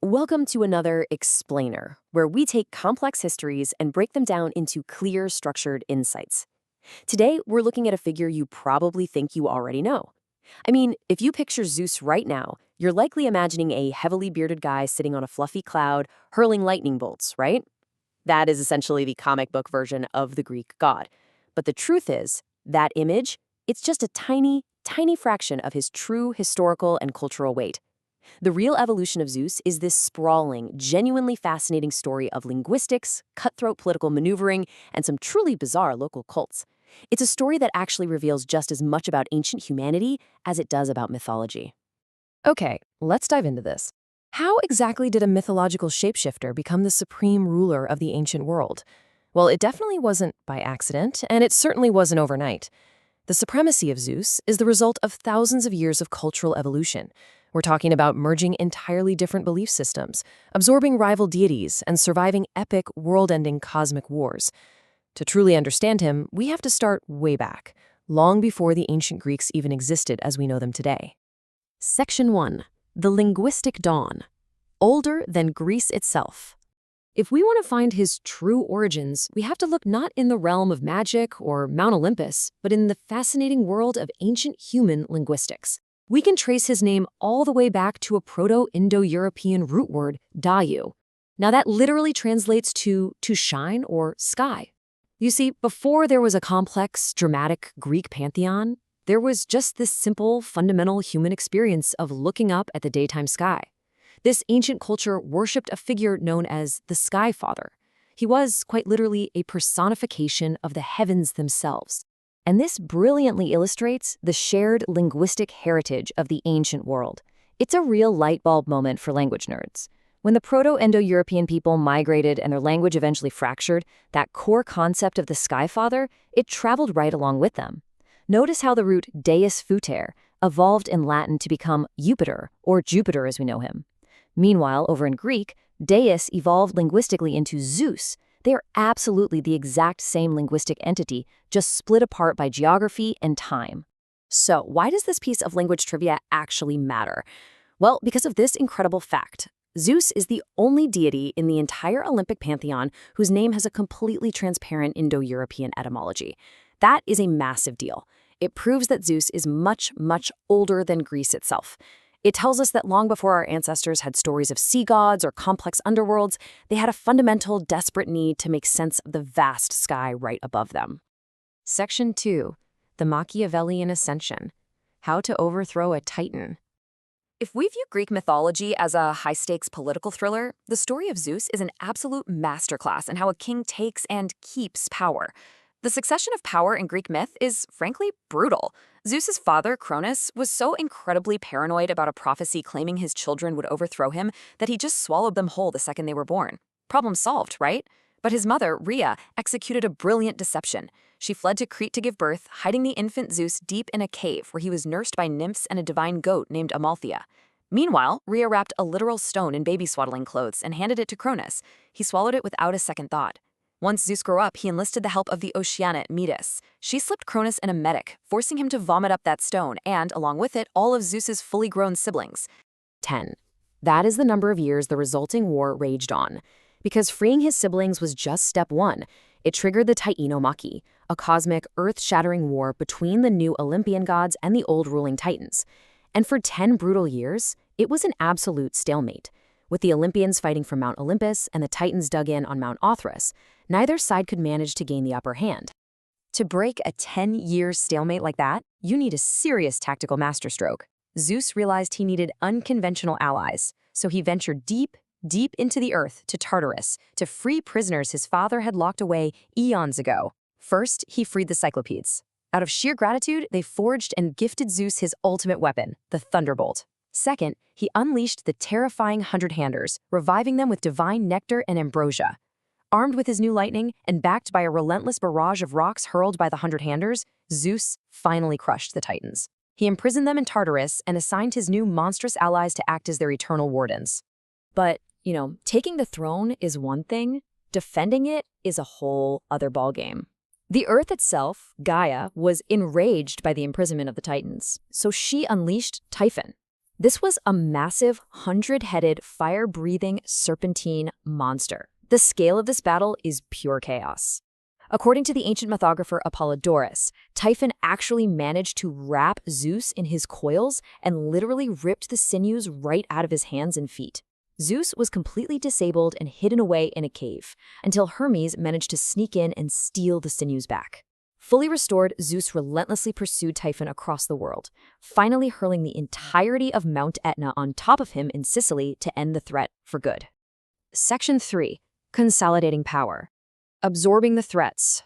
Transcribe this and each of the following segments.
Welcome to another Explainer, where we take complex histories and break them down into clear, structured insights. Today, we're looking at a figure you probably think you already know. I mean, if you picture Zeus right now, you're likely imagining a heavily bearded guy sitting on a fluffy cloud, hurling lightning bolts, right? That is essentially the comic book version of the Greek god. But the truth is, that image, it's just a tiny, tiny fraction of his true historical and cultural weight. The real evolution of Zeus is this sprawling, genuinely fascinating story of linguistics, cutthroat political maneuvering, and some truly bizarre local cults. It's a story that actually reveals just as much about ancient humanity as it does about mythology. Okay, let's dive into this. How exactly did a mythological shapeshifter become the supreme ruler of the ancient world? Well, it definitely wasn't by accident, and it certainly wasn't overnight. The supremacy of Zeus is the result of thousands of years of cultural evolution. We're talking about merging entirely different belief systems, absorbing rival deities, and surviving epic, world-ending cosmic wars. To truly understand him, we have to start way back, long before the ancient Greeks even existed as we know them today. Section 1. The Linguistic Dawn. Older than Greece itself. If we want to find his true origins, we have to look not in the realm of magic or Mount Olympus, but in the fascinating world of ancient human linguistics. We can trace his name all the way back to a Proto-Indo-European root word, dayu. Now that literally translates to shine or sky. You see, before there was a complex, dramatic Greek pantheon, there was just this simple, fundamental human experience of looking up at the daytime sky. This ancient culture worshipped a figure known as the Sky Father. He was, quite literally, a personification of the heavens themselves. And this brilliantly illustrates the shared linguistic heritage of the ancient world. It's a real light bulb moment for language nerds. When the Proto-Indo-European people migrated and their language eventually fractured, that core concept of the Sky Father, it traveled right along with them. Notice how the root deus futer evolved in Latin to become Jupiter, or Jupiter as we know him. Meanwhile, over in Greek, deus evolved linguistically into Zeus. They are absolutely the exact same linguistic entity, just split apart by geography and time. So, why does this piece of language trivia actually matter? Well, because of this incredible fact. Zeus is the only deity in the entire Olympic pantheon whose name has a completely transparent Indo-European etymology. That is a massive deal. It proves that Zeus is much, much older than Greece itself. It tells us that long before our ancestors had stories of sea gods or complex underworlds, they had a fundamental, desperate need to make sense of the vast sky right above them. Section 2. The Machiavellian Ascension. How to Overthrow a Titan. If we view Greek mythology as a high-stakes political thriller, the story of Zeus is an absolute masterclass in how a king takes and keeps power. The succession of power in Greek myth is, frankly, brutal. Zeus's father, Cronus, was so incredibly paranoid about a prophecy claiming his children would overthrow him that he just swallowed them whole the second they were born. Problem solved, right? But his mother, Rhea, executed a brilliant deception. She fled to Crete to give birth, hiding the infant Zeus deep in a cave where he was nursed by nymphs and a divine goat named Amalthea. Meanwhile, Rhea wrapped a literal stone in baby swaddling clothes and handed it to Cronus. He swallowed it without a second thought. Once Zeus grew up, he enlisted the help of the Oceanid, Metis. She slipped Cronus an emetic, forcing him to vomit up that stone and, along with it, all of Zeus's fully grown siblings. 10. That is the number of years the resulting war raged on. Because freeing his siblings was just step one, it triggered the Titanomachy, a cosmic, earth-shattering war between the new Olympian gods and the old ruling Titans. And for 10 brutal years, it was an absolute stalemate. With the Olympians fighting from Mount Olympus and the Titans dug in on Mount Olympus, neither side could manage to gain the upper hand. To break a 10-year stalemate like that, you need a serious tactical masterstroke. Zeus realized he needed unconventional allies, so he ventured deep, deep into the earth to Tartarus to free prisoners his father had locked away eons ago. First, he freed the Cyclopes. Out of sheer gratitude, they forged and gifted Zeus his ultimate weapon, the thunderbolt. Second, he unleashed the terrifying hundred-handers, reviving them with divine nectar and ambrosia. Armed with his new lightning and backed by a relentless barrage of rocks hurled by the hundred-handers, Zeus finally crushed the Titans. He imprisoned them in Tartarus and assigned his new monstrous allies to act as their eternal wardens. But, taking the throne is one thing, defending it is a whole other ballgame. The Earth itself, Gaia, was enraged by the imprisonment of the Titans, so she unleashed Typhon. This was a massive, 100-headed, fire-breathing serpentine monster. The scale of this battle is pure chaos. According to the ancient mythographer Apollodorus, Typhon actually managed to wrap Zeus in his coils and literally ripped the sinews right out of his hands and feet. Zeus was completely disabled and hidden away in a cave, until Hermes managed to sneak in and steal the sinews back. Fully restored, Zeus relentlessly pursued Typhon across the world, finally hurling the entirety of Mount Etna on top of him in Sicily to end the threat for good. Section 3. Consolidating power. Absorbing the threats.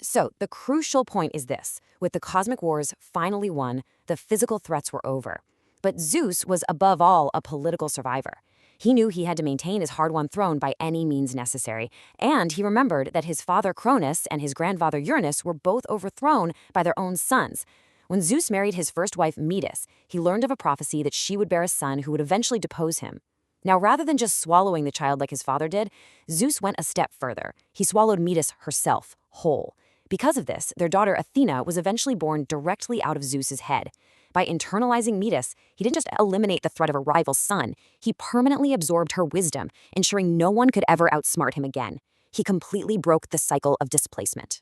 So, the crucial point is this. With the cosmic wars finally won, the physical threats were over. But Zeus was above all a political survivor. He knew he had to maintain his hard-won throne by any means necessary, and he remembered that his father Cronus and his grandfather Uranus were both overthrown by their own sons. When Zeus married his first wife Metis, he learned of a prophecy that she would bear a son who would eventually depose him. Now, rather than just swallowing the child like his father did, Zeus went a step further. He swallowed Metis herself, whole. Because of this, their daughter Athena was eventually born directly out of Zeus's head. By internalizing Metis, he didn't just eliminate the threat of a rival son, he permanently absorbed her wisdom, ensuring no one could ever outsmart him again. He completely broke the cycle of displacement.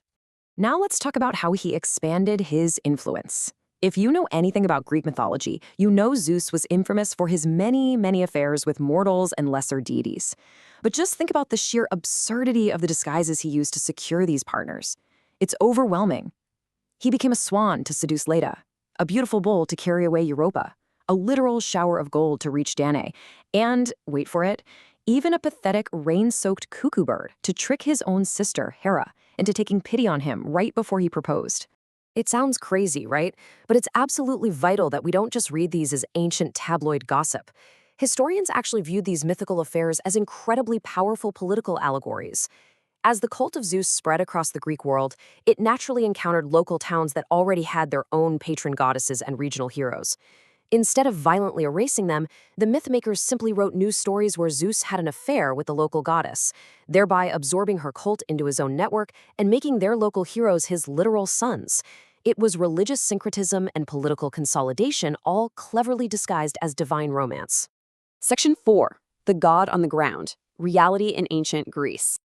Now let's talk about how he expanded his influence. If you know anything about Greek mythology, you know Zeus was infamous for his many affairs with mortals and lesser deities. But just think about the sheer absurdity of the disguises he used to secure these partners. It's overwhelming. He became a swan to seduce Leda, a beautiful bull to carry away Europa, a literal shower of gold to reach Danae, and, wait for it, even a pathetic rain-soaked cuckoo bird to trick his own sister, Hera, into taking pity on him right before he proposed. It sounds crazy, right? But it's absolutely vital that we don't just read these as ancient tabloid gossip. Historians actually viewed these mythical affairs as incredibly powerful political allegories. As the cult of Zeus spread across the Greek world, it naturally encountered local towns that already had their own patron goddesses and regional heroes. Instead of violently erasing them, the mythmakers simply wrote new stories where Zeus had an affair with the local goddess, thereby absorbing her cult into his own network and making their local heroes his literal sons. It was religious syncretism and political consolidation, all cleverly disguised as divine romance. Section 4. The God on the Ground. Reality in Ancient Greece.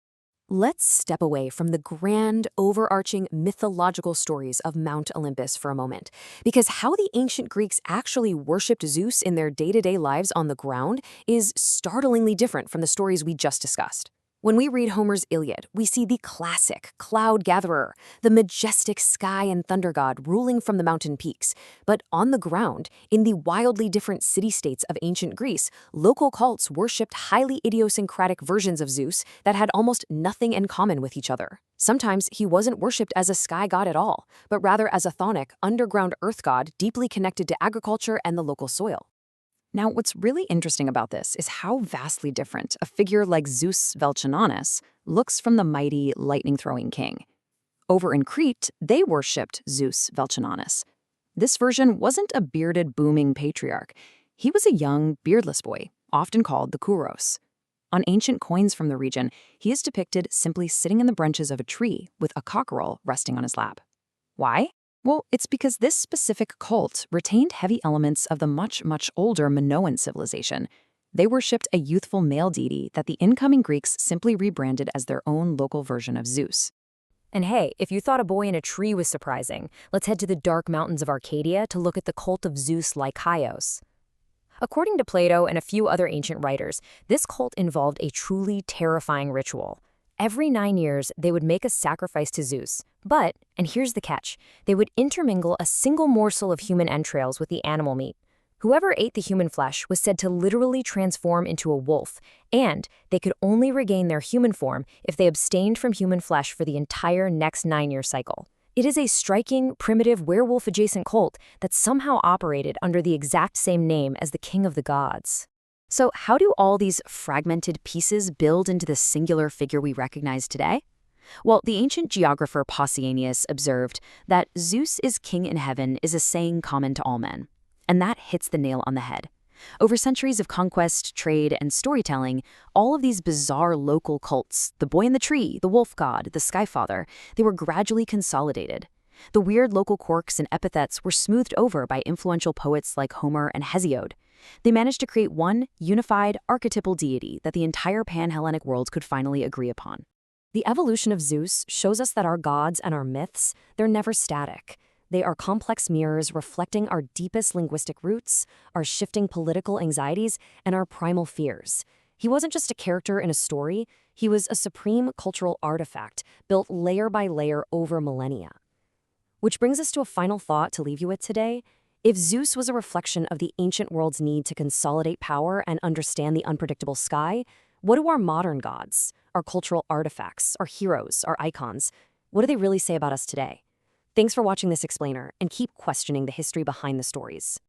Let's step away from the grand, overarching mythological stories of Mount Olympus for a moment, because how the ancient Greeks actually worshipped Zeus in their day-to-day lives on the ground is startlingly different from the stories we just discussed. When we read Homer's Iliad, we see the classic cloud gatherer, the majestic sky and thunder god ruling from the mountain peaks. But on the ground, in the wildly different city-states of ancient Greece, local cults worshipped highly idiosyncratic versions of Zeus that had almost nothing in common with each other. Sometimes he wasn't worshipped as a sky god at all, but rather as a chthonic, underground earth god deeply connected to agriculture and the local soil. Now, what's really interesting about this is how vastly different a figure like Zeus Velchananus looks from the mighty, lightning-throwing king. Over in Crete, they worshipped Zeus Velchananus. This version wasn't a bearded, booming patriarch. He was a young, beardless boy, often called the Kouros. On ancient coins from the region, he is depicted simply sitting in the branches of a tree with a cockerel resting on his lap. Why? Well, it's because this specific cult retained heavy elements of the much older Minoan civilization. They worshipped a youthful male deity that the incoming Greeks simply rebranded as their own local version of Zeus. And hey, if you thought a boy in a tree was surprising, let's head to the dark mountains of Arcadia to look at the cult of Zeus Lycaios. According to Plato and a few other ancient writers, this cult involved a truly terrifying ritual. Every 9 years, they would make a sacrifice to Zeus. But, and here's the catch, they would intermingle a single morsel of human entrails with the animal meat. Whoever ate the human flesh was said to literally transform into a wolf, and they could only regain their human form if they abstained from human flesh for the entire next 9-year cycle. It is a striking, primitive, werewolf-adjacent cult that somehow operated under the exact same name as the king of the gods. So how do all these fragmented pieces build into the singular figure we recognize today? Well, the ancient geographer Pausanias observed that Zeus is king in heaven is a saying common to all men. And that hits the nail on the head. Over centuries of conquest, trade, and storytelling, all of these bizarre local cults, the boy in the tree, the wolf god, the sky father, they were gradually consolidated. The weird local quirks and epithets were smoothed over by influential poets like Homer and Hesiod. They managed to create one unified, archetypal deity that the entire pan-Hellenic world could finally agree upon. The evolution of Zeus shows us that our gods and our myths, they're never static. They are complex mirrors reflecting our deepest linguistic roots, our shifting political anxieties, and our primal fears. He wasn't just a character in a story, he was a supreme cultural artifact built layer by layer over millennia. Which brings us to a final thought to leave you with today. If Zeus was a reflection of the ancient world's need to consolidate power and understand the unpredictable sky, what do our modern gods, our cultural artifacts, our heroes, our icons, what do they really say about us today? Thanks for watching this explainer, and keep questioning the history behind the stories.